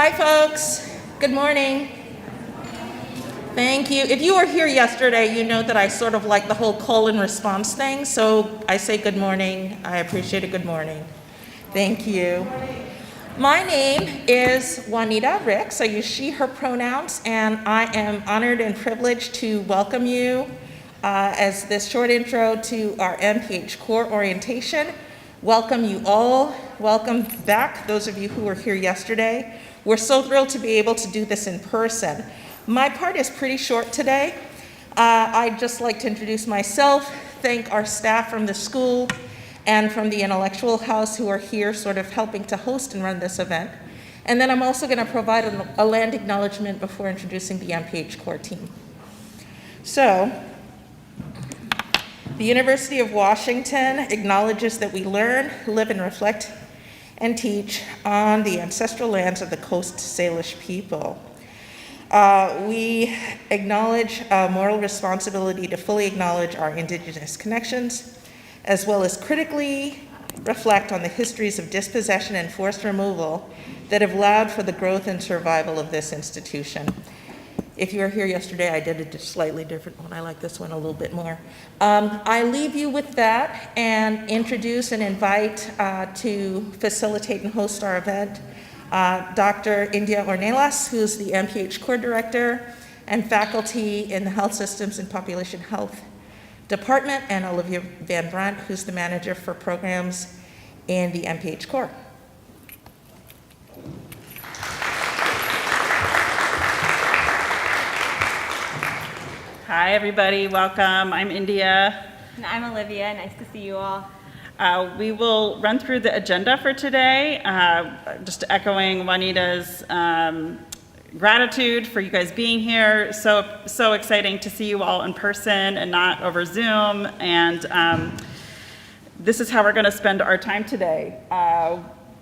Hi, folks. Good morning. Thank you. If you were here yesterday, you know that I sort of like the whole call and response thing, so I say good morning. I appreciate a good morning. Thank you. My name is Juanita Ricks. I use she, her pronouns, and I am honored and privileged to welcome you as this short intro to our MPH core orientation. Welcome you all. Welcome back, those of you who were here yesterday. We're so thrilled to be able to do this in person. My part is pretty short today. I'd just like to introduce myself, thank our staff from the school and from the Intellectual House who are here sort of helping to host and run this event. And then I'm also going to provide a land acknowledgement before introducing the MPH core team. So, the University of Washington acknowledges that we learn, live, and reflect and teach on the ancestral lands of the Coast Salish people. We acknowledge a moral responsibility to fully acknowledge our Indigenous connections, as well as critically reflect on the histories of dispossession and forced removal that have allowed for the growth and survival of this institution. If you were here yesterday, I did a slightly different one. I like this one a little bit more. I leave you with that and introduce and invite to facilitate and host our event Dr. India Ornelas, who's the MPH core director and faculty in the Health Systems and Population Health Department, and Olivia Van Brandt, who's the manager for programs in the MPH core. Hi, everybody. Welcome. I'm India. And I'm Olivia. Nice to see you all. We will run through the agenda for today, just echoing Juanita's gratitude for you guys being here. So exciting to see you all in person and not over Zoom. And this is how we're going to spend our time today.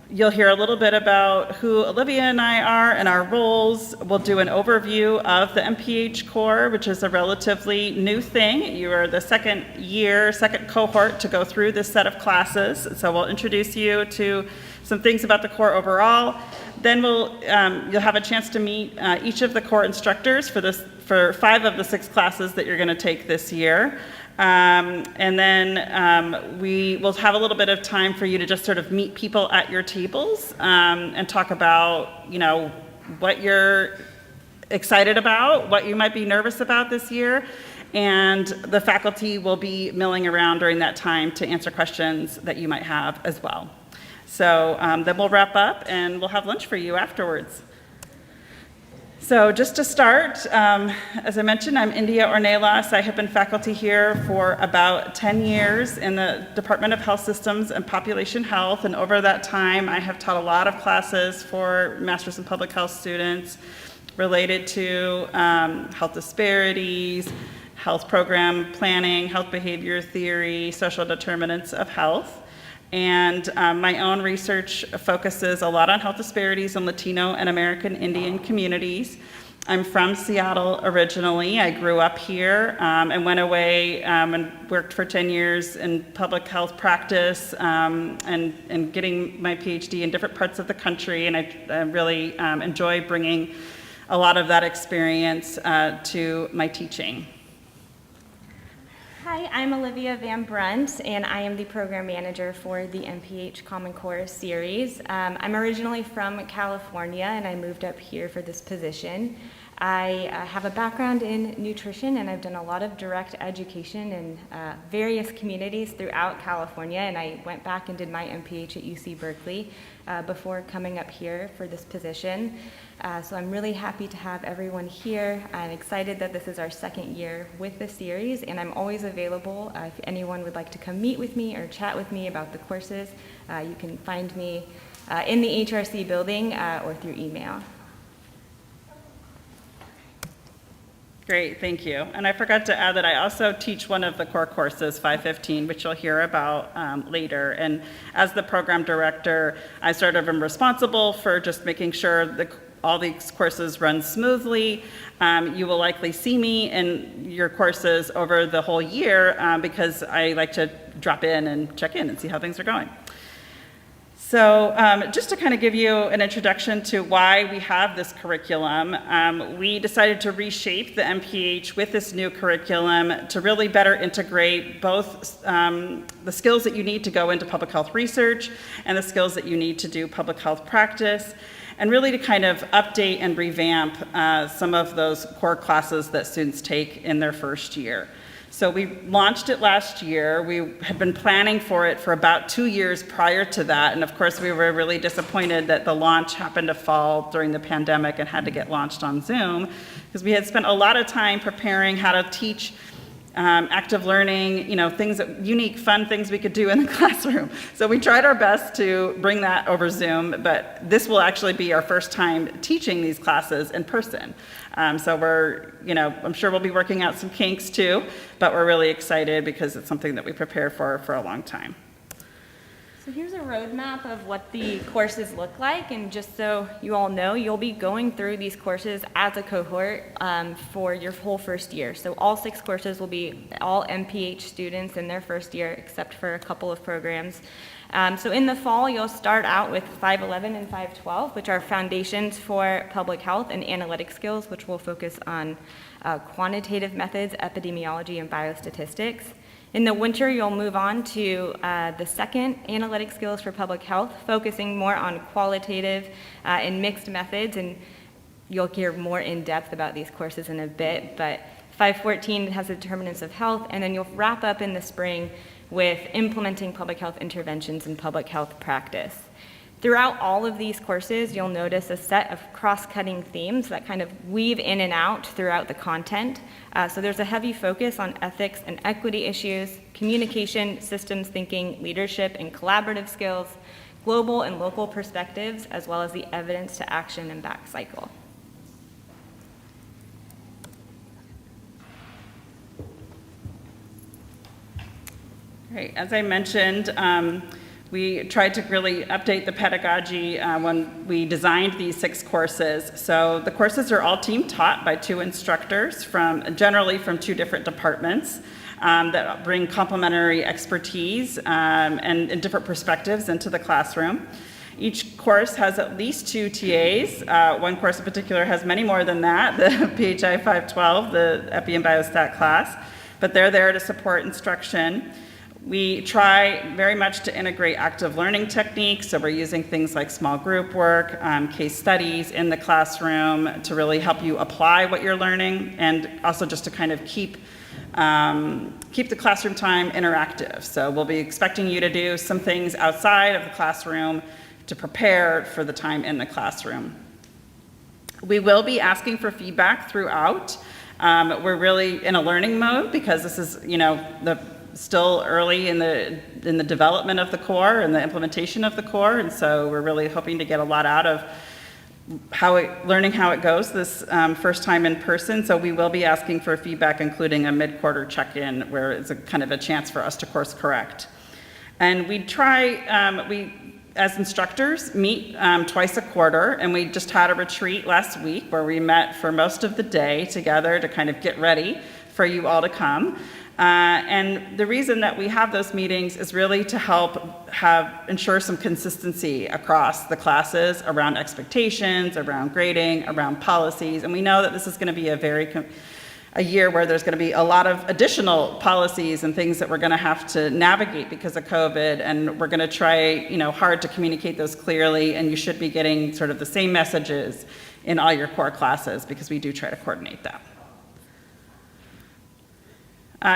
You'll hear a little bit about who Olivia and I are and our roles. We'll do an overview of the MPH core, which is a relatively new thing. You are the second cohort to go through this set of classes. So we'll introduce you to some things about the core overall. Then you'll have a chance to meet each of the core instructors for 5 of the 6 classes that you're going to take this year. And then we will have a little bit of time for you to just sort of meet people at your tables and talk about, what you're excited about, what you might be nervous about this year. And the faculty will be milling around during that time to answer questions that you might have as well. So then we'll wrap up and we'll have lunch for you afterwards. So just to start, as I mentioned, I'm India Ornelas. I have been faculty here for about 10 years in the Department of Health Systems and Population Health, and over that time I have taught a lot of classes for Masters in Public Health students related to health disparities, health program planning, health behavior theory, social determinants of health. And my own research focuses a lot on health disparities in Latino and American Indian communities. I'm from Seattle originally. I grew up here and went away and worked for 10 years in public health practice and getting my PhD in different parts of the country. And I really enjoy bringing a lot of that experience to my teaching. Hi, I'm Olivia Van Brandt, and I am the program manager for the MPH Common Core series. I'm originally from California, and I moved up here for this position. I have a background in nutrition, and I've done a lot of direct education in various communities throughout California, and I went back and did my MPH at UC Berkeley before coming up here for this position. So I'm really happy to have everyone here. I'm excited that this is our second year with the series, and I'm always available if anyone would like to come meet with me or chat with me about the courses. You can find me in the HRC building or through email. Great, thank you. And I forgot to add that I also teach one of the core courses, 515, which you'll hear about later. And as the program director, I sort of am responsible for just making sure that all these courses run smoothly. You will likely see me in your courses over the whole year because I like to drop in and check in and see how things are going. So just to kind of give you an introduction to why we have this curriculum, we decided to reshape the MPH with this new curriculum to really better integrate both the skills that you need to go into public health research and the skills that you need to do public health practice, and really to kind of update and revamp some of those core classes that students take in their first year. So we launched it last year. We had been planning for it for about 2 years prior to that, and of course we were really disappointed that the launch happened to fall during the pandemic and had to get launched on Zoom, because we had spent a lot of time preparing how to teach active learning, things that unique, fun things we could do in the classroom. So we tried our best to bring that over Zoom, but this will actually be our first time teaching these classes in person. So we're, I'm sure we'll be working out some kinks too, but we're really excited because it's something that we prepare for a long time. So here's a roadmap of what the courses look like, and just so you all know, you'll be going through these courses as a cohort for your whole first year. So all 6 courses will be all MPH students in their first year, except for a couple of programs. So in the fall, you'll start out with 511 and 512, which are foundations for public health and analytic skills, which will focus on quantitative methods, epidemiology, and biostatistics. In the winter, you'll move on to the second analytic skills for public health, focusing more on qualitative and mixed methods, and you'll hear more in depth about these courses in a bit, but 514 has the Determinants of Health, and then you'll wrap up in the spring with implementing public health interventions in public health practice. Throughout all of these courses, you'll notice a set of cross-cutting themes that kind of weave in and out throughout the content. So there's a heavy focus on ethics and equity issues, communication, systems thinking, leadership, and collaborative skills, global and local perspectives, as well as the evidence to action and back cycle. Great. As I mentioned, we tried to really update the pedagogy when we designed these 6 courses. So the courses are all team taught by 2 instructors generally from 2 different departments that bring complementary expertise and different perspectives into the classroom. Each course has at least 2 TAs. One course in particular has many more than that, the PHI 512, the Epi and Biostat class, but they're there to support instruction. We try very much to integrate active learning techniques, so we're using things like small group work, case studies in the classroom to really help you apply what you're learning, and also just to kind of keep the classroom time interactive. So we'll be expecting you to do some things outside of the classroom to prepare for the time in the classroom. We will be asking for feedback throughout. We're really in a learning mode because this is, still early in the development of the core and the implementation of the core, and so we're really hoping to get a lot out of learning how it goes this first time in person. So we will be asking for feedback, including a mid-quarter check-in where it's a kind of a chance for us to course correct. And we as instructors meet twice a quarter, and we just had a retreat last week where we met for most of the day together to kind of get ready for you all to come. And the reason that we have those meetings is really to help ensure some consistency across the classes around expectations, around grading, around policies. And we know that this is going to be a year where there's going to be a lot of additional policies and things that we're going to have to navigate because of COVID. And we're going to try, hard to communicate those clearly. And you should be getting sort of the same messages in all your core classes because we do try to coordinate that.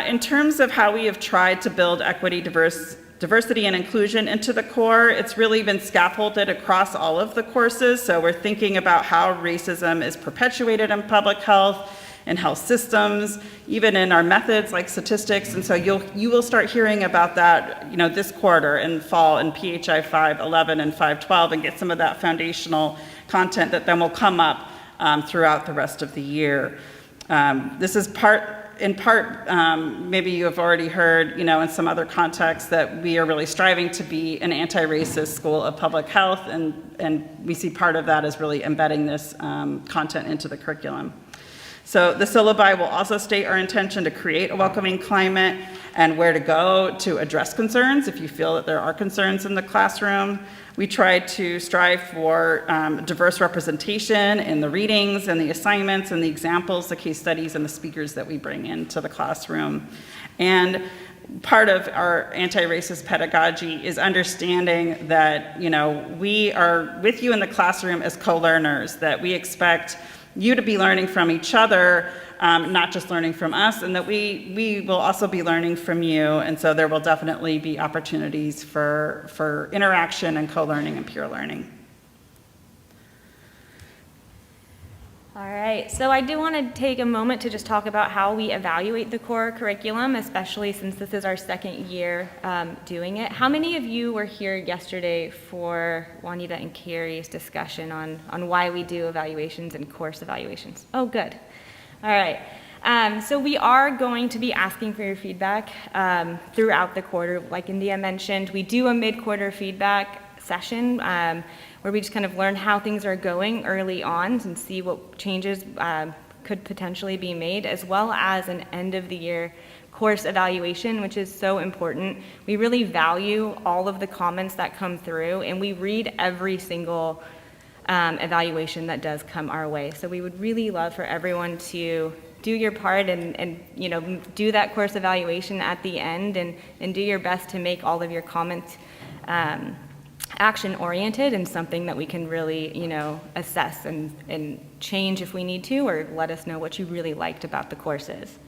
In terms of how we have tried to build equity, diversity, and inclusion into the core, it's really been scaffolded across all of the courses. So we're thinking about how racism is perpetuated in public health and health systems, even in our methods like statistics. And so you will start hearing about that, this quarter and fall in PHI 511 and 512 and get some of that foundational content that then will come up throughout the rest of the year. This is in part, maybe you have already heard, in some other contexts that we are really striving to be an anti-racist school of public health, and we see part of that as really embedding this content into the curriculum. So the syllabi will also state our intention to create a welcoming climate and where to go to address concerns if you feel that there are concerns in the classroom. We try to strive for diverse representation in the readings and the assignments and the examples, the case studies, and the speakers that we bring into the classroom. And part of our anti-racist pedagogy is understanding that, we are with you in the classroom as co-learners, that we expect you to be learning from each other, not just learning from us, and that we will also be learning from you. And so there will definitely be opportunities for interaction and co-learning and peer learning. All right, so I do want to take a moment to just talk about how we evaluate the core curriculum, especially since this is our second year doing it. How many of you were here yesterday for Juanita and Carrie's discussion on why we do evaluations and course evaluations? Oh, good. All right. So we are going to be asking for your feedback throughout the quarter. Like India mentioned, we do a mid-quarter feedback session where we just kind of learn how things are going early on and see what changes could potentially be made, as well as an end-of-the-year course evaluation, which is so important. We really value all of the comments that come through, and we read every single evaluation that does come our way. So we would really love for everyone to do your part and do that course evaluation at the end and do your best to make all of your comments action-oriented and something that we can really, assess and change if we need to, or let us know what you really liked about the courses.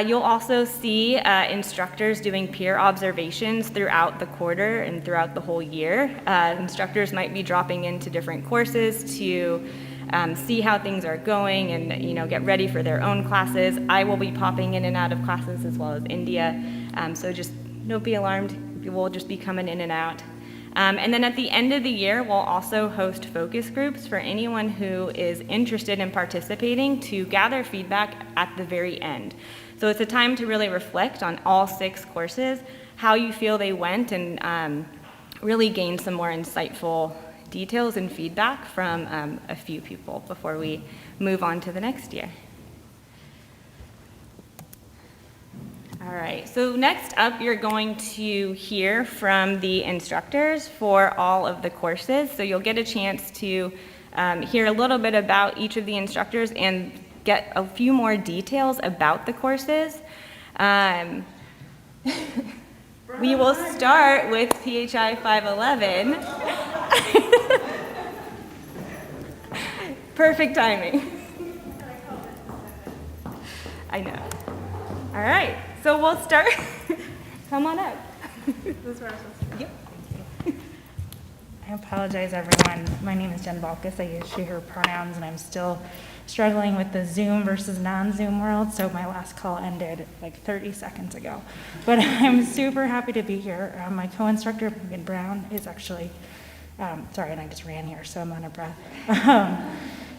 You'll also see instructors doing peer observations throughout the quarter and throughout the whole year. Instructors might be dropping into different courses to see how things are going and get ready for their own classes. I will be popping in and out of classes as well as India, so just don't be alarmed. We'll just be coming in and out. And then at the end of the year, we'll also host focus groups for anyone who is interested in participating to gather feedback at the very end. So it's a time to really reflect on all 6 courses, how you feel they went, and really gain some more insightful details and feedback from a few people before we move on to the next year. All right, so next up, you're going to hear from the instructors for all of the courses. So you'll get a chance to hear a little bit about each of the instructors and get a few more details about the courses. We will start with PHI 511. Perfect timing. I know. All right. So we'll start. Come on up. Yep. I apologize, everyone. My name is Jen Balkus. I use she, her pronouns, and I'm still struggling with the Zoom versus non-Zoom world, so my last call ended like 30 seconds ago. But I'm super happy to be here. My co-instructor, Megan Brown, is actually, sorry, and I just ran here, so I'm out of breath.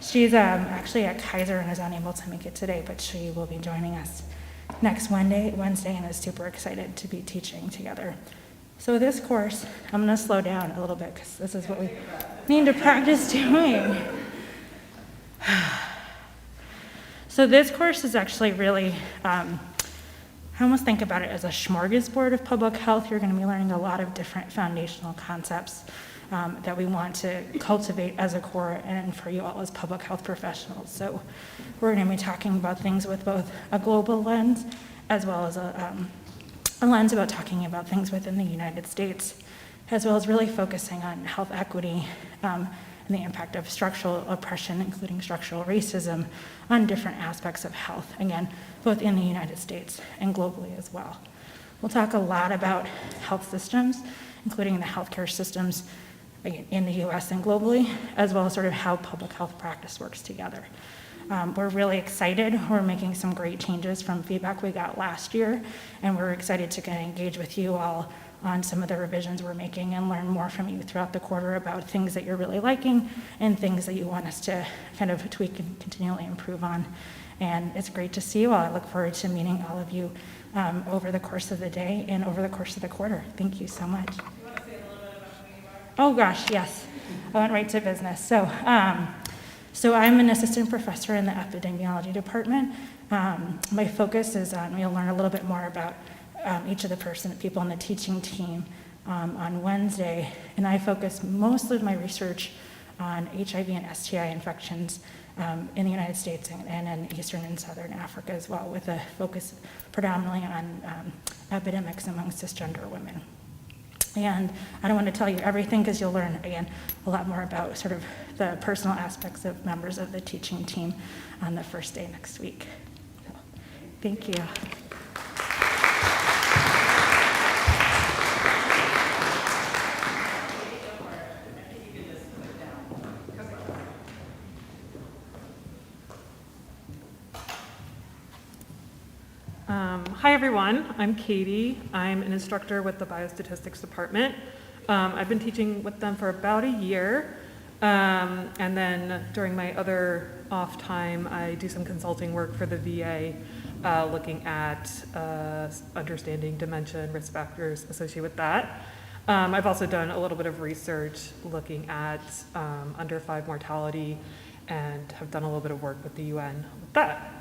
She's actually at Kaiser and is unable to make it today, but she will be joining us next Wednesday, and is super excited to be teaching together. So this course, I'm going to slow down a little bit because this is what we need to practice doing. So this course is actually really, I almost think about it as a smorgasbord of public health. You're going to be learning a lot of different foundational concepts that we want to cultivate as a core and for you all as public health professionals. So we're going to be talking about things with both a global lens as well as a lens about talking about things within the United States, as well as really focusing on health equity and the impact of structural oppression, including structural racism, on different aspects of health, again, both in the United States and globally as well. We'll talk a lot about health systems, including the healthcare systems in the US and globally, as well as sort of how public health practice works together. We're really excited. We're making some great changes from feedback we got last year, and we're excited to kind of engage with you all on some of the revisions we're making and learn more from you throughout the quarter about things that you're really liking and things that you want us to kind of tweak and continually improve on. And it's great to see you all. I look forward to meeting all of you over the course of the day and over the course of the quarter. Thank you so much. You want to say a little bit about who you are? Oh gosh, yes. I went right to business. So So I'm an assistant professor in the epidemiology department. My focus is on, we'll learn a little bit more about each of the people on the teaching team on Wednesday, and I focus most of my research on HIV and STI infections in the United States and in Eastern and Southern Africa as well, with a focus predominantly on epidemics among cisgender women. And I don't want to tell you everything because you'll learn, again, a lot more about sort of the personal aspects of members of the teaching team on the first day next week. So, thank you. Hi everyone, I'm Katie. I'm an instructor with the Biostatistics Department. I've been teaching with them for about a year, and then during my other off time, I do some consulting work for the VA, looking at understanding dementia and risk factors associated with that. I've also done a little bit of research looking at under 5 mortality and have done a little bit of work with the UN with that.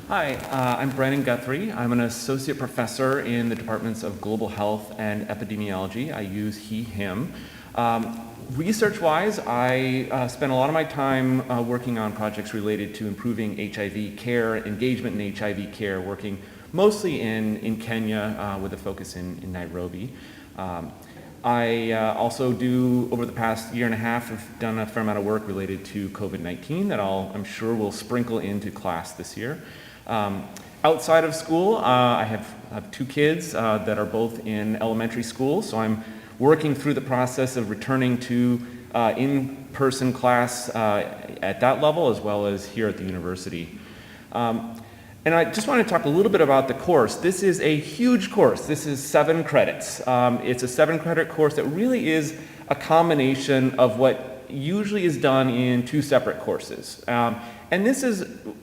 Hi, I'm Brandon Guthrie. I'm an associate professor in the departments of global health and epidemiology. I use he, him. Research-wise, I spend a lot of my time working on projects related to improving HIV care, engagement in HIV care, working mostly in Kenya with a focus in Nairobi. I also do, over the past year and a half, have done a fair amount of work related to COVID-19 that I'm sure will sprinkle into class this year. Outside of school, I have 2 kids that are both in elementary school, so I'm working through the process of returning to in-person class at that level as well as here at the university. And I just want to talk a little bit about the course. This is a huge course. This is 7 credits. It's a 7-credit course that really is a combination of what usually is done in 2 separate courses. And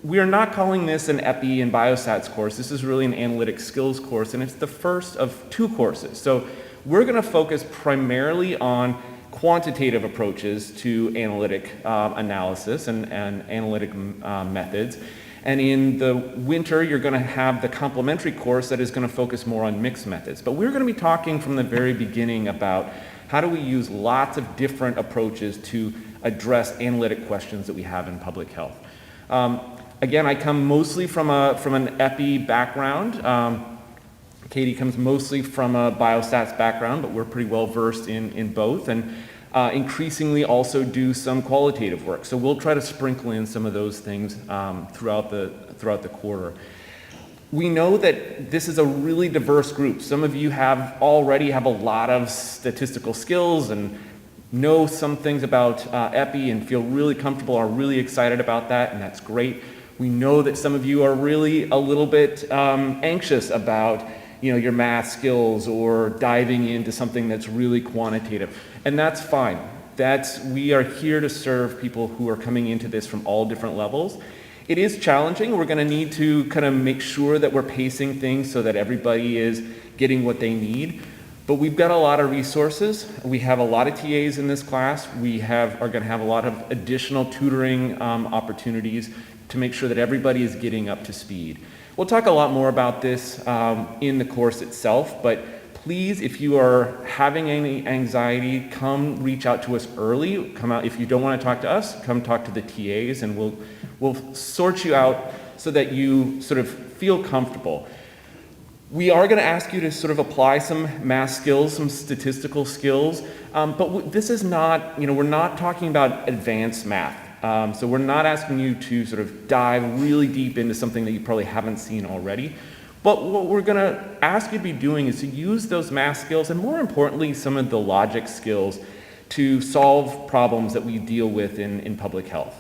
we are not calling this an Epi and Biostats course. This is really an analytic skills course, and it's the first of 2 courses. So we're going to focus primarily on quantitative approaches to analytic analysis and analytic methods. And in the winter, you're going to have the complementary course that is going to focus more on mixed methods. But we're going to be talking from the very beginning about how do we use lots of different approaches to address analytic questions that we have in public health. Again, I come mostly from an epi background. Katie comes mostly from a biostats background, but we're pretty well versed in both, and increasingly also do some qualitative work. So we'll try to sprinkle in some of those things throughout the quarter. We know that this is a really diverse group. Some of you already have a lot of statistical skills and know some things about epi and feel really comfortable, are really excited about that, and that's great. We know that some of you are really a little bit anxious about your math skills or diving into something that's really quantitative, and that's fine. We are here to serve people who are coming into this from all different levels. It is challenging. We're going to need to kind of make sure that we're pacing things so that everybody is getting what they need. But we've got a lot of resources. We have a lot of TAs in this class. We are going to have a lot of additional tutoring opportunities to make sure that everybody is getting up to speed. We'll talk a lot more about this in the course itself, but please, if you are having any anxiety, come reach out to us early. Come out. If you don't want to talk to us, come talk to the TAs, and we'll sort you out so that you sort of feel comfortable. We are going to ask you to sort of apply some math skills, some statistical skills, but this is not, we're not talking about advanced math. So we're not asking you to sort of dive really deep into something that you probably haven't seen already. But what we're going to ask you to be doing is to use those math skills and, more importantly, some of the logic skills to solve problems that we deal with in public health.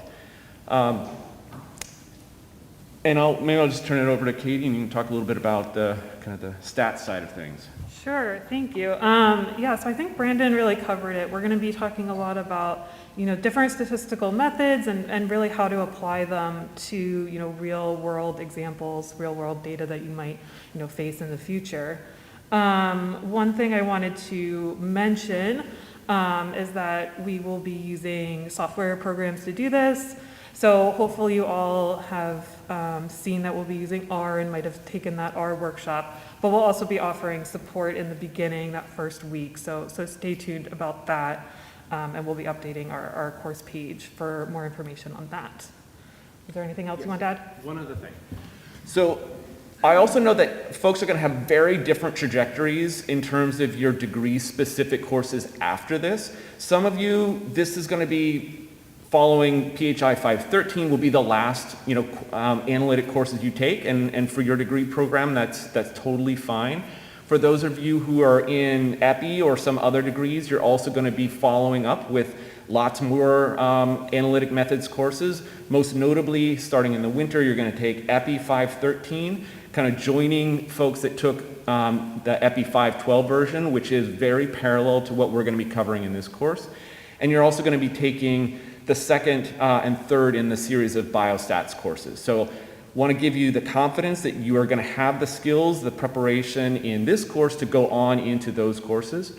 And maybe I'll just turn it over to Katie, and you can talk a little bit about the kind of the stats side of things. Sure, thank you. So I think Brandon really covered it. We're going to be talking a lot about, different statistical methods and really how to apply them to, real world examples, real world data that you might, face in the future. One thing I wanted to mention is that we will be using software programs to do this. So hopefully you all have seen that we'll be using R and might have taken that R workshop, but we'll also be offering support in the beginning, that first week. So stay tuned about that, and we'll be updating our course page for more information on that. Is there anything else you want to add? One other thing. So I also know that folks are going to have very different trajectories in terms of your degree-specific courses after this. Some of you, this is going to be following PHI 513 will be the last, analytic courses you take, and for your degree program, that's totally fine. For those of you who are in EPI or some other degrees, you're also going to be following up with lots more analytic methods courses. Most notably, starting in the winter, you're going to take EPI 513, kind of joining folks that took the EPI 512 version, which is very parallel to what we're going to be covering in this course. And you're also going to be taking the second and third in the series of biostats courses. So want to give you the confidence that you are going to have the skills, the preparation in this course to go on into those courses.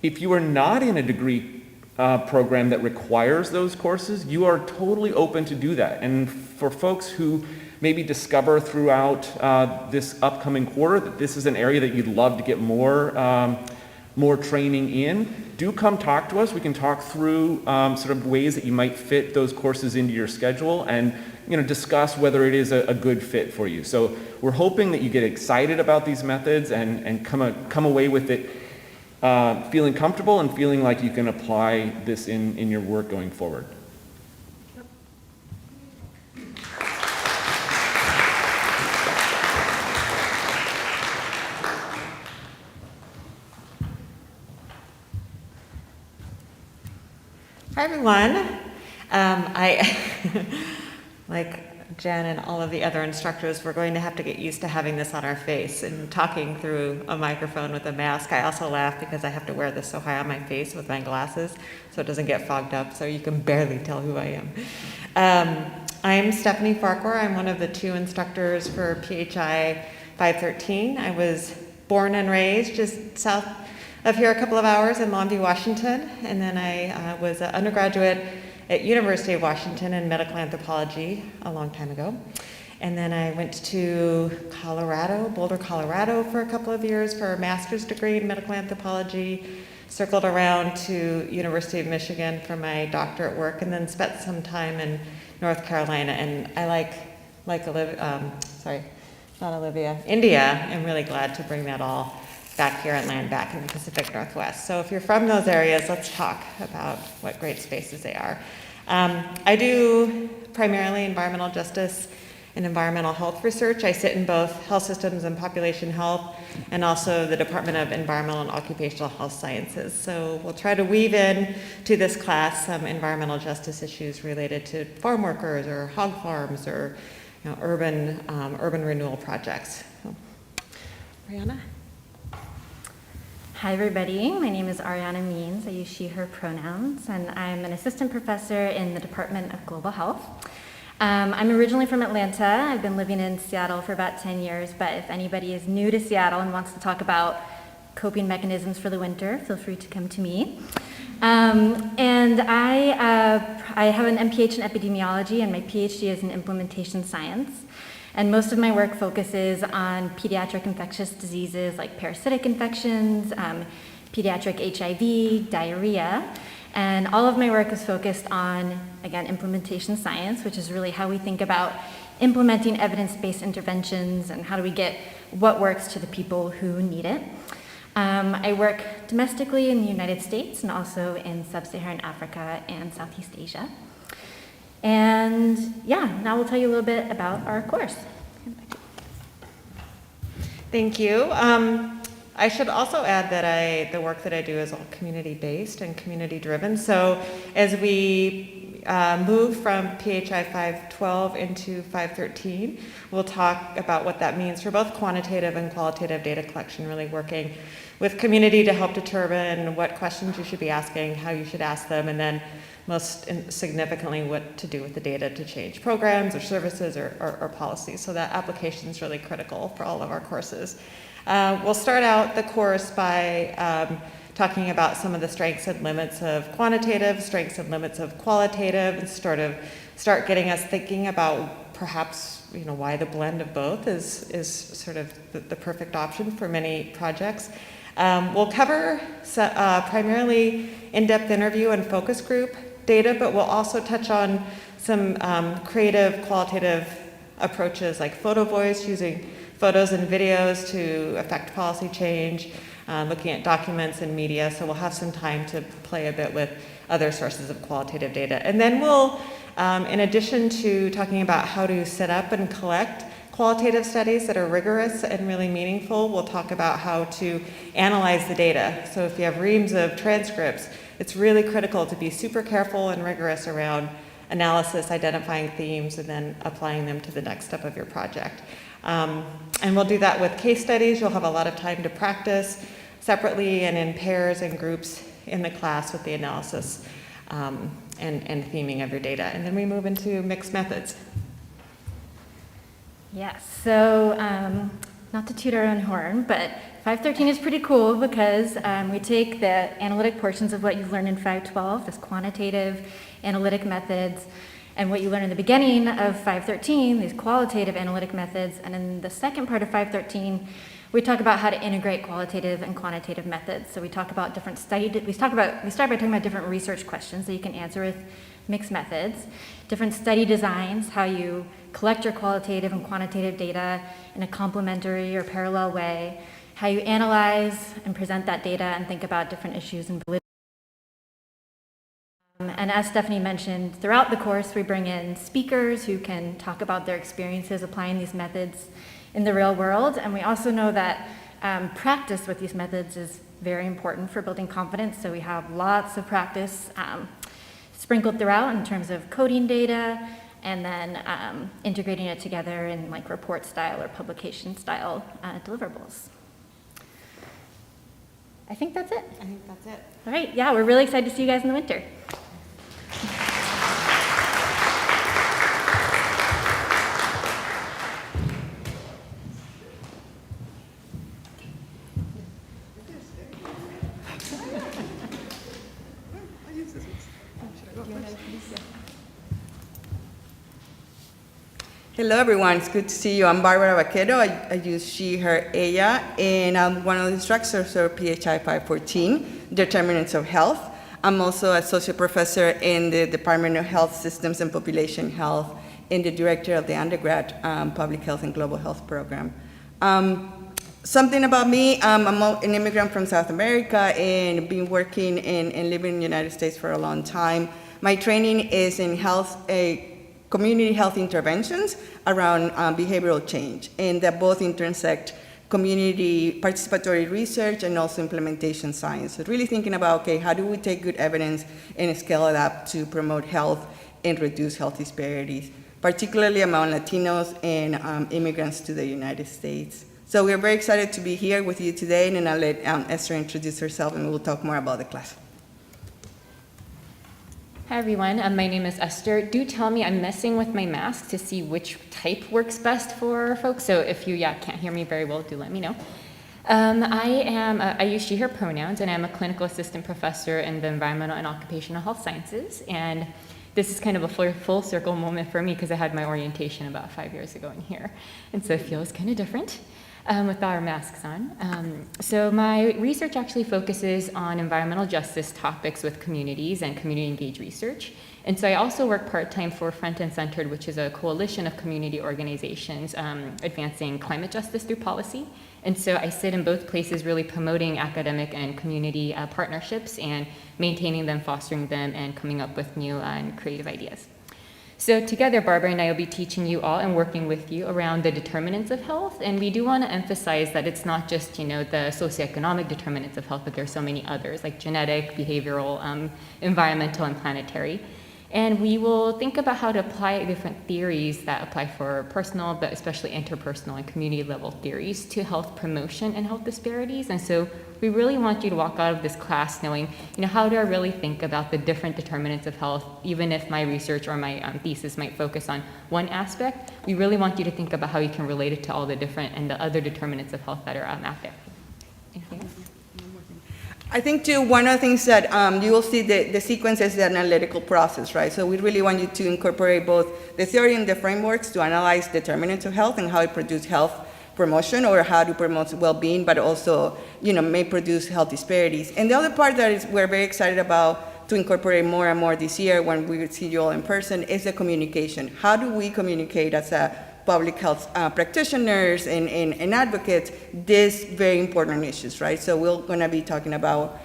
If you are not in a degree program that requires those courses, you are totally open to do that. And for folks who maybe discover throughout this upcoming quarter that this is an area that you'd love to get more training in, do come talk to us. We can talk through sort of ways that you might fit those courses into your schedule and discuss whether it is a good fit for you. So we're hoping that you get excited about these methods and come away with it feeling comfortable and feeling like you can apply this in your work going forward. Hi, everyone. I, like Jen and all of the other instructors, we're going to have to get used to having this on our face and talking through a microphone with a mask. I also laugh because I have to wear this so high on my face with my glasses so it doesn't get fogged up, so you can barely tell who I am. I'm Stephanie Farquhar. I'm one of the 2 instructors for PHI 513. I was born and raised just south of here, a couple of hours in Longview, Washington, and then I was an undergraduate at University of Washington in medical anthropology a long time ago. And then I went to Colorado, Boulder, Colorado for a couple of years for a master's degree in medical anthropology, circled around to University of Michigan for my doctorate work, and then spent some time in North Carolina. And I like India. I'm really glad to bring that all back here and land back in the Pacific Northwest. So if you're from those areas, let's talk about what great spaces they are. I do primarily environmental justice and environmental health research. I sit in both health systems and population health, and also the Department of Environmental and Occupational Health Sciences. So we'll try to weave in to this class some environmental justice issues related to farm workers or hog farms or urban renewal projects. So, Ariana? Hi, everybody. My name is Ariana Means. I use she, her pronouns, and I'm an assistant professor in the Department of Global Health. I'm originally from Atlanta. I've been living in Seattle for about 10 years, but if anybody is new to Seattle and wants to talk about coping mechanisms for the winter, feel free to come to me. And I have an MPH in epidemiology, and my PhD is in implementation science. And most of my work focuses on pediatric infectious diseases like parasitic infections, pediatric HIV, diarrhea. And all of my work is focused on, again, implementation science, which is really how we think about implementing evidence-based interventions and how do we get what works to the people who need it. I work domestically in the United States and also in sub-Saharan Africa and Southeast Asia. And yeah, now we'll tell you a little bit about our course. Thank you. I should also add that the work that I do is all community-based and community-driven. So as we move from PHI 512 into 513, we'll talk about what that means for both quantitative and qualitative data collection, really working with community to help determine what questions you should be asking, how you should ask them, and then most significantly what to do with the data to change programs or services or policies. So that application is really critical for all of our courses. We'll start out the course by talking about some of the strengths and limits of quantitative, strengths and limits of qualitative, and sort of start getting us thinking about perhaps, why the blend of both is sort of the perfect option for many projects. We'll cover primarily in-depth interview and focus group data, but we'll also touch on some creative, qualitative approaches like photo voice, using photos and videos to affect policy change, looking at documents and media. So we'll have some time to play a bit with other sources of qualitative data. And then we'll, in addition to talking about how to set up and collect qualitative studies that are rigorous and really meaningful, we'll talk about how to analyze the data. So if you have reams of transcripts, it's really critical to be super careful and rigorous around analysis, identifying themes, and then applying them to the next step of your project. And we'll do that with case studies. You'll have a lot of time to practice separately and in pairs and groups in the class with the analysis and theming of your data. And then we move into mixed methods. Yes, so not to toot our own horn, but 513 is pretty cool because we take the analytic portions of what you've learned in 512, this quantitative analytic methods, and what you learn in the beginning of 513, these qualitative analytic methods, and in the second part of 513, we talk about how to integrate qualitative and quantitative methods. So we talk about different we start by talking about different research questions that you can answer with mixed methods, different study designs, how you collect your qualitative and quantitative data in a complementary or parallel way, how you analyze and present that data and think about different issues and validity. And as Stephanie mentioned, throughout the course, we bring in speakers who can talk about their experiences applying these methods in the real world. And we also know that practice with these methods is very important for building confidence. So we have lots of practice sprinkled throughout in terms of coding data and then integrating it together in like report style or publication style deliverables. I think that's it. I think that's it. All right, yeah, we're really excited to see you guys in the winter. Hello, everyone. It's good to see you. I'm Barbara Vaquero. I use she, her, ella, and I'm one of the instructors of PHI 514, Determinants of Health. I'm also associate professor in the Department of Health Systems and Population Health and the director of the undergrad Public Health and Global Health program. Something about me, I'm an immigrant from South America and been working and living in the United States for a long time. My training is in health, community health interventions around behavioral change, and that both intersect community participatory research and also implementation science. So really thinking about, okay, how do we take good evidence and scale it up to promote health and reduce health disparities, particularly among Latinos and immigrants to the United States. So we're very excited to be here with you today, and then I'll let Esther introduce herself and we'll talk more about the class. Hi everyone, my name is Esther. Do tell me, I'm messing with my mask to see which type works best for folks. So if you can't hear me very well, do let me know. I use she, her pronouns, and I'm a clinical assistant professor in the environmental and occupational health sciences. And this is kind of a full circle moment for me because I had my orientation about 5 years ago in here. And so it feels kind of different. With our masks on. So my research actually focuses on environmental justice topics with communities and community engaged research. And so I also work part-time for Front and Centered, which is a coalition of community organizations advancing climate justice through policy. And so I sit in both places really promoting academic and community partnerships and maintaining them, fostering them, and coming up with new and creative ideas. So together, Barbara and I will be teaching you all and working with you around the determinants of health. And we do want to emphasize that it's not just, the socioeconomic determinants of health, but there's so many others, like genetic, behavioral, environmental, and planetary. And we will think about how to apply different theories that apply for personal, but especially interpersonal and community level theories to health promotion and health disparities. And so we really want you to walk out of this class knowing, how do I really think about the different determinants of health, even if my research or my thesis might focus on one aspect. We really want you to think about how you can relate it to all the different and the other determinants of health that are out there. Anything else? I think too, one of the things that you will see the sequence is the analytical process, right? So we really want you to incorporate both the theory and the frameworks to analyze determinants of health and how it produces health promotion or how to promote well-being, but also, may produce health disparities. And the other part that we're very excited about to incorporate more and more this year when we see you all in person is the communication. How do we communicate as a public health practitioners and advocates these very important issues, right? So we're going to be talking about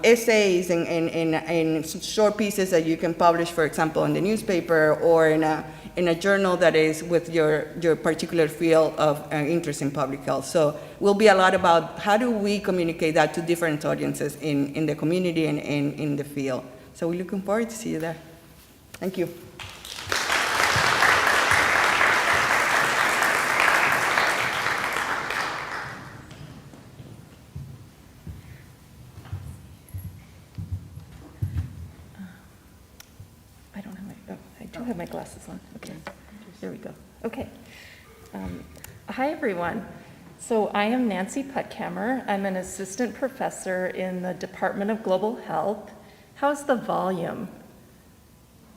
essays and short pieces that you can publish, for example, in the newspaper or in a journal that is with your particular field of interest in public health. So we'll be a lot about how do we communicate that to different audiences in the community and in the field. So we're looking forward to see you there. Thank you. I do have my glasses on. Okay, there we go. Okay. Hi, everyone. So I am Nancy Puttkammer. I'm an assistant professor in the Department of Global Health. How's the volume?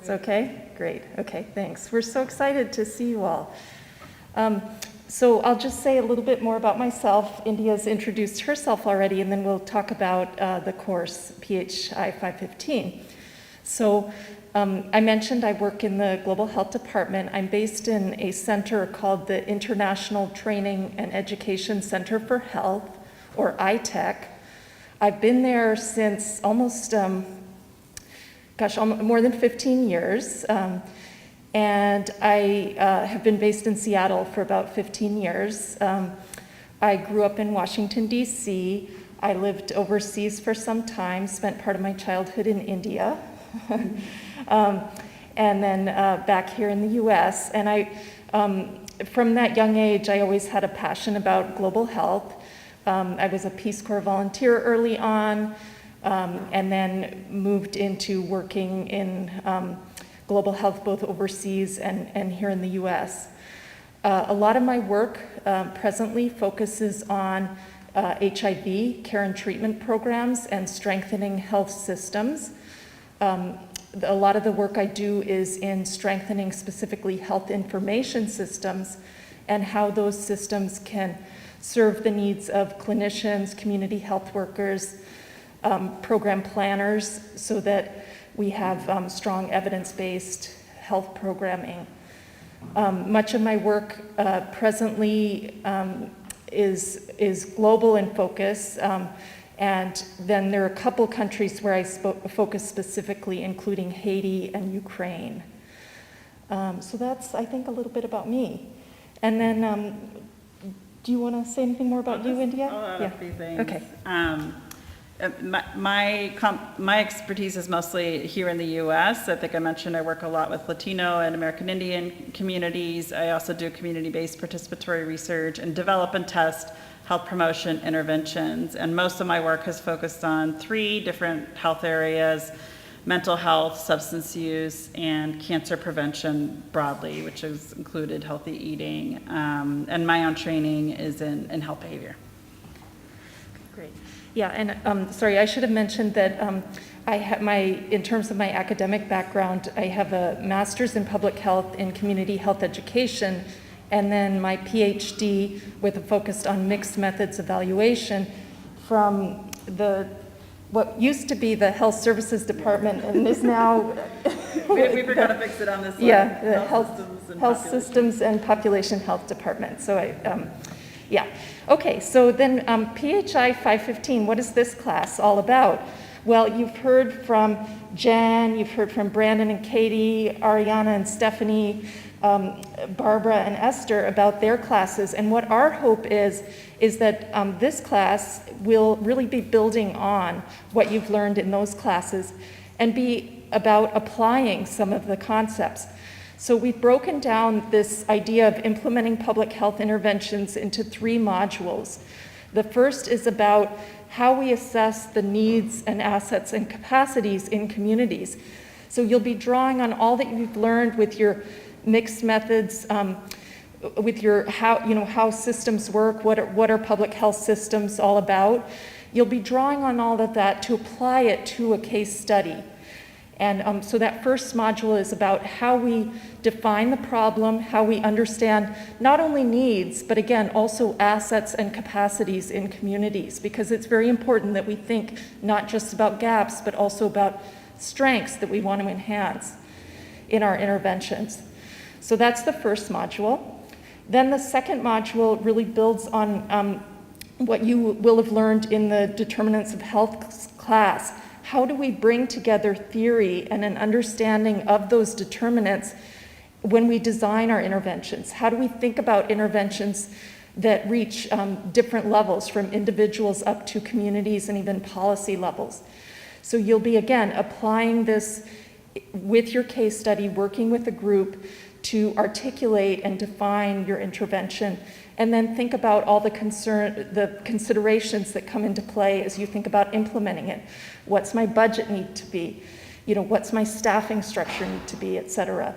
It's okay? Great. Okay, thanks. We're so excited to see you all. So I'll just say a little bit more about myself. India's introduced herself already, and then we'll talk about the course, PHI 515. So I mentioned I work in the Global Health Department. I'm based in a center called the International Training and Education Center for Health, or ITEC. I've been there since almost, more than 15 years. And I have been based in Seattle for about 15 years. I grew up in Washington, D.C. I lived overseas for some time, spent part of my childhood in India. And then back here in the U.S. And from that young age, I always had a passion about global health. I was a Peace Corps volunteer early on, and then moved into working in global health both overseas and here in the U.S. A lot of my work presently focuses on HIV care and treatment programs and strengthening health systems. A lot of the work I do is in strengthening specifically health information systems and how those systems can serve the needs of clinicians, community health workers, program planners, so that we have strong evidence-based health programming. Much of my work presently is global in focus. And then there are a couple countries where I focus specifically, including Haiti and Ukraine. So that's, I think, a little bit about me. And then, do you want to say anything more about you, India? I'll add a few things. Okay. My expertise is mostly here in the U.S. I think I mentioned I work a lot with Latino and American Indian communities. I also do community-based participatory research and develop and test health promotion interventions. And most of my work has focused on 3 different health areas: mental health, substance use, and cancer prevention broadly, which has included healthy eating. And my own training is in health behavior. Great. Yeah, and sorry, I should have mentioned that I have in terms of my academic background, I have a master's in public health and community health education, and then my PhD with a focus on mixed methods evaluation from what used to be the Health Services Department and is now we forgot to fix it on this slide. Yeah, the Health Systems and Population Health Department. So yeah. Okay, so then PHI 515, what is this class all about? Well, you've heard from Jen, you've heard from Brandon and Katie, Ariana and Stephanie, Barbara and Esther about their classes. And what our hope is that this class will really be building on what you've learned in those classes and be about applying some of the concepts. So we've broken down this idea of implementing public health interventions into 3 modules. The first is about how we assess the needs and assets and capacities in communities. So you'll be drawing on all that you've learned with your mixed methods, with your how systems work, what are public health systems all about. You'll be drawing on all of that to apply it to a case study. And so that first module is about how we define the problem, how we understand not only needs, but again, also assets and capacities in communities, because it's very important that we think not just about gaps, but also about strengths that we want to enhance in our interventions. So that's the first module. Then the second module really builds on what you will have learned in the Determinants of Health class. How do we bring together theory and an understanding of those determinants when we design our interventions? How do we think about interventions that reach different levels, from individuals up to communities and even policy levels? So you'll be, again, applying this with your case study, working with a group to articulate and define your intervention, and then think about all the considerations that come into play as you think about implementing it. What's my budget need to be? What's my staffing structure need to be, et cetera.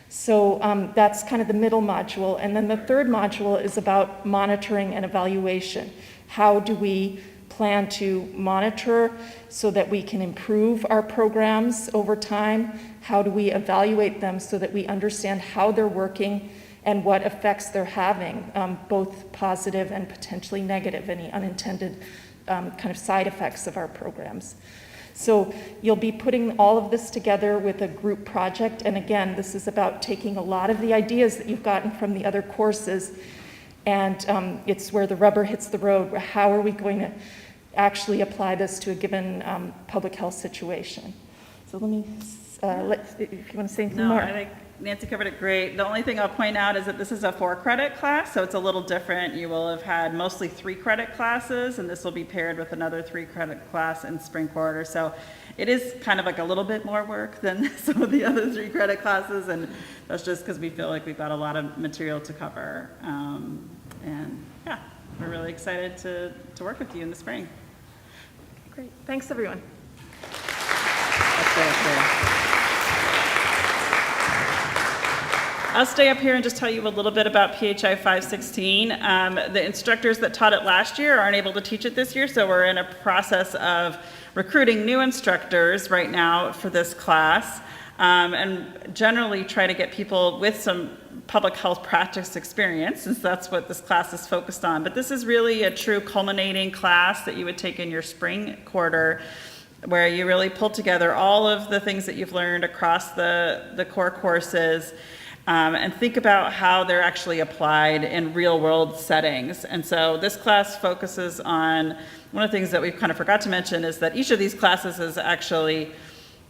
So that's kind of the middle module. And then the third module is about monitoring and evaluation. How do we plan to monitor so that we can improve our programs over time? How do we evaluate them so that we understand how they're working and what effects they're having, both positive and potentially negative, any unintended kind of side effects of our programs. So you'll be putting all of this together with a group project. And again, this is about taking a lot of the ideas that you've gotten from the other courses, and it's where the rubber hits the road. How are we going to actually apply this to a given public health situation? So let me, if you want to say anything more. I think Nancy covered it great. The only thing I'll point out is that this is a 4-credit class, so it's a little different. You will have had mostly 3-credit classes, and this will be paired with another 3-credit class in spring quarter. So it is kind of like a little bit more work than some of the other 3-credit classes, and that's just because we feel like we've got a lot of material to cover. And yeah, we're really excited to work with you in the spring. Great. Thanks, everyone. I'll stay up here and just tell you a little bit about PHI 516. The instructors that taught it last year aren't able to teach it this year, so we're in a process of recruiting new instructors right now for this class, and generally try to get people with some public health practice experience, since that's what this class is focused on. But this is really a true culminating class that you would take in your spring quarter, where you really pull together all of the things that you've learned across the core courses, and think about how they're actually applied in real world settings. And so this class focuses on, one of the things that we've kind of forgot to mention is that each of these classes is actually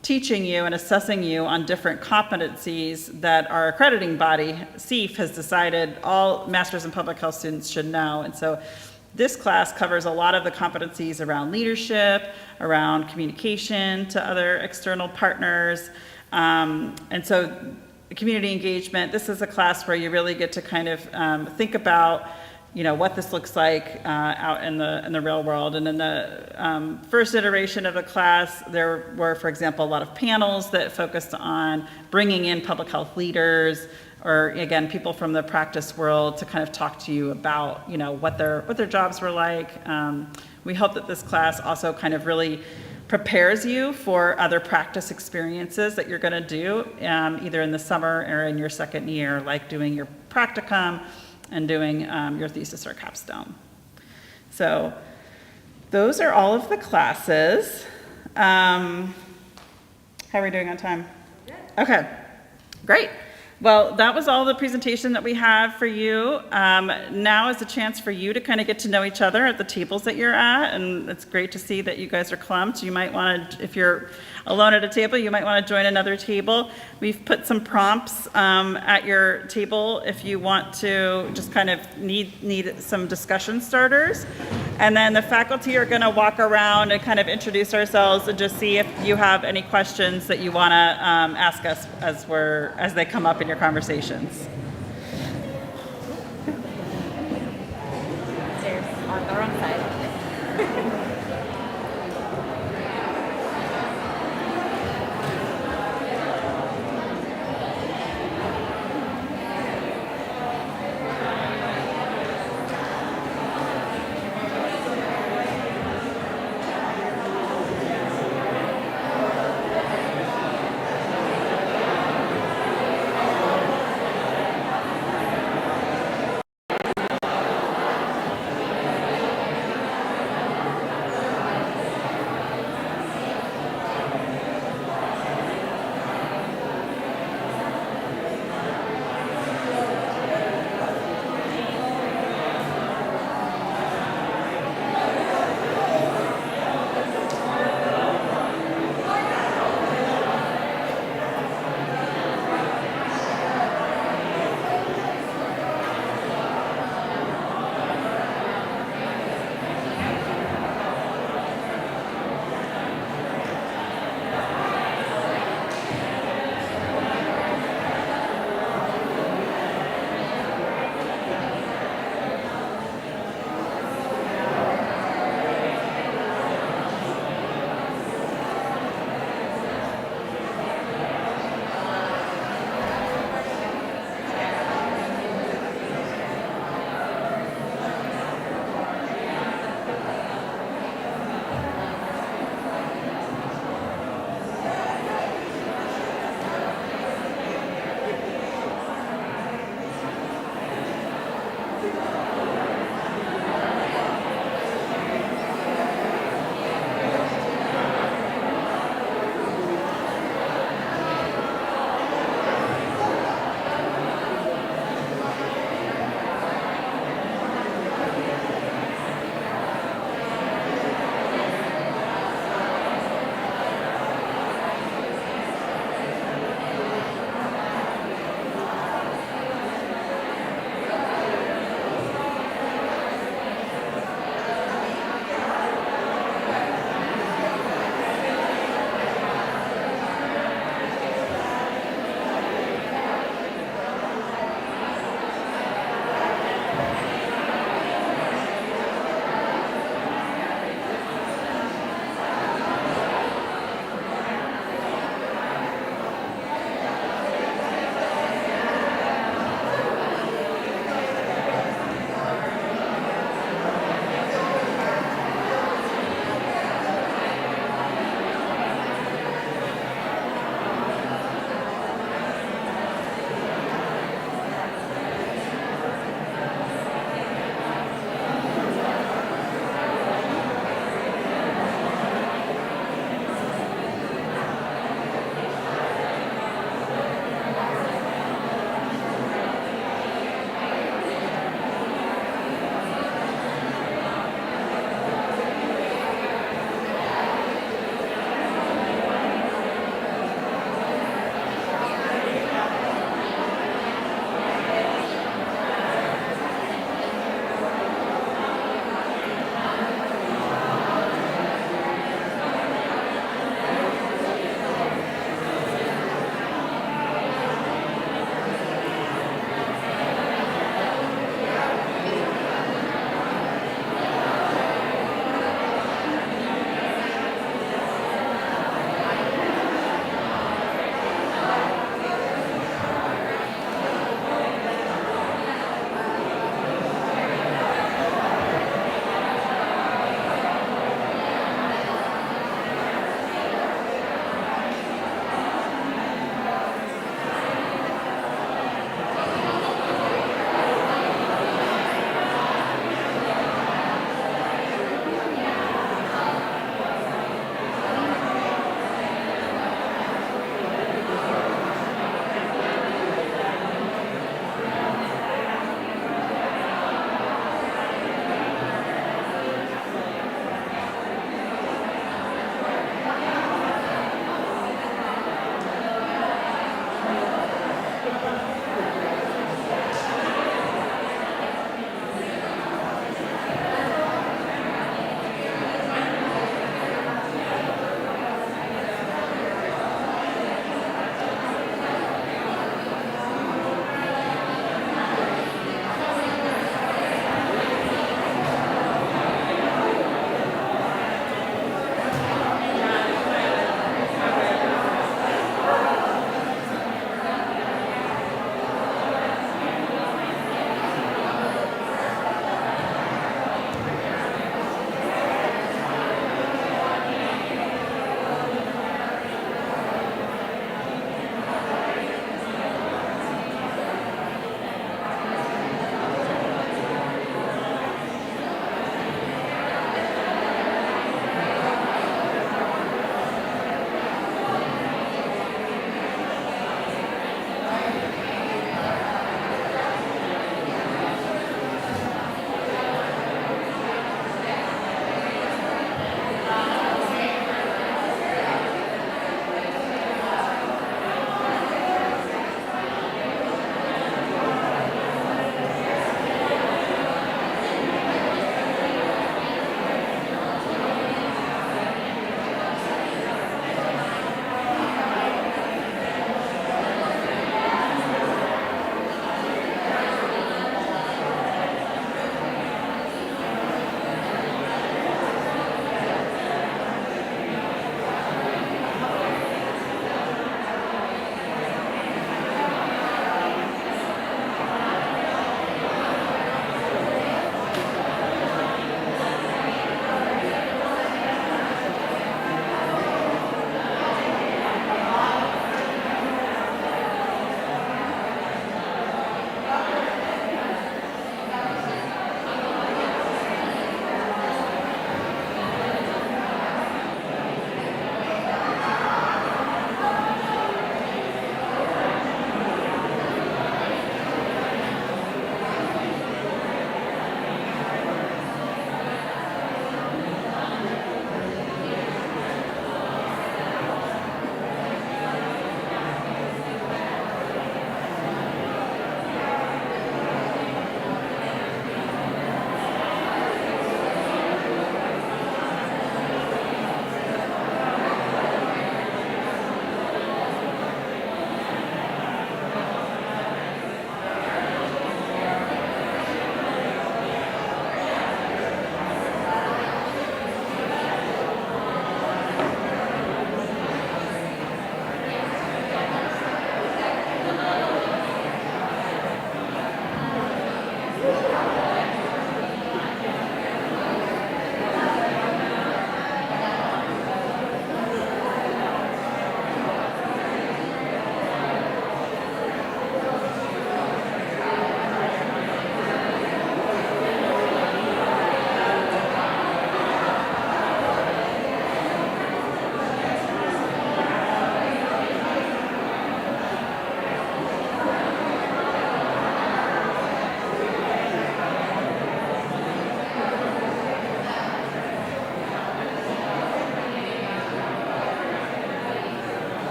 teaching you and assessing you on different competencies that our accrediting body, CEF, has decided all Masters in Public Health students should know. And so this class covers a lot of the competencies around leadership, around communication to other external partners, and so community engagement. This is a class where you really get to kind of think about, what this looks like out in the real world. And in the first iteration of the class, there were, for example, a lot of panels that focused on bringing in public health leaders, or again, people from the practice world, to kind of talk to you about, what their jobs were like. We hope that this class also kind of really prepares you for other practice experiences that you're going to do either in the summer or in your second year, like doing your practicum and doing your thesis or capstone. So those are all of the classes. How are we doing on time? Okay, great. Well, that was all the presentation that we have for you. Now is a chance for you to kind of get to know each other at the tables that you're at, and it's great to see that you guys are clumped. You might want to, if you're alone at a table, you might want to join another table. We've put some prompts at your table if you want to just kind of need some discussion starters. And then the faculty are going to walk around and kind of introduce ourselves and just see if you have any questions that you want to ask us as they come up in your conversations. Stairs on the wrong side.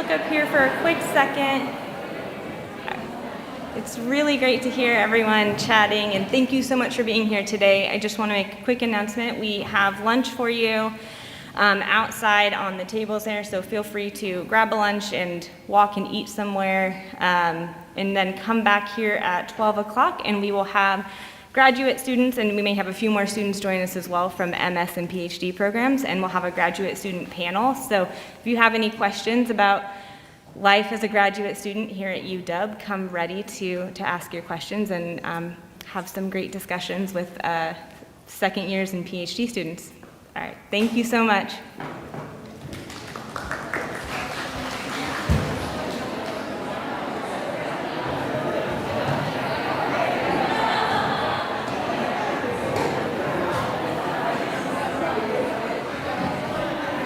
back up here for a quick second. It's really great to hear everyone chatting, and thank you so much for being here today. I just want to make a quick announcement. We have lunch for you outside on the tables there, so feel free to grab a lunch and walk and eat somewhere, and then come back here at 12 o'clock, and we will have graduate students, and we may have a few more students join us as well from MS and PhD programs, and we'll have a graduate student panel. So if you have any questions about life as a graduate student here at UW, come ready to ask your questions and have some great discussions with second years and PhD students. All right, thank you so much.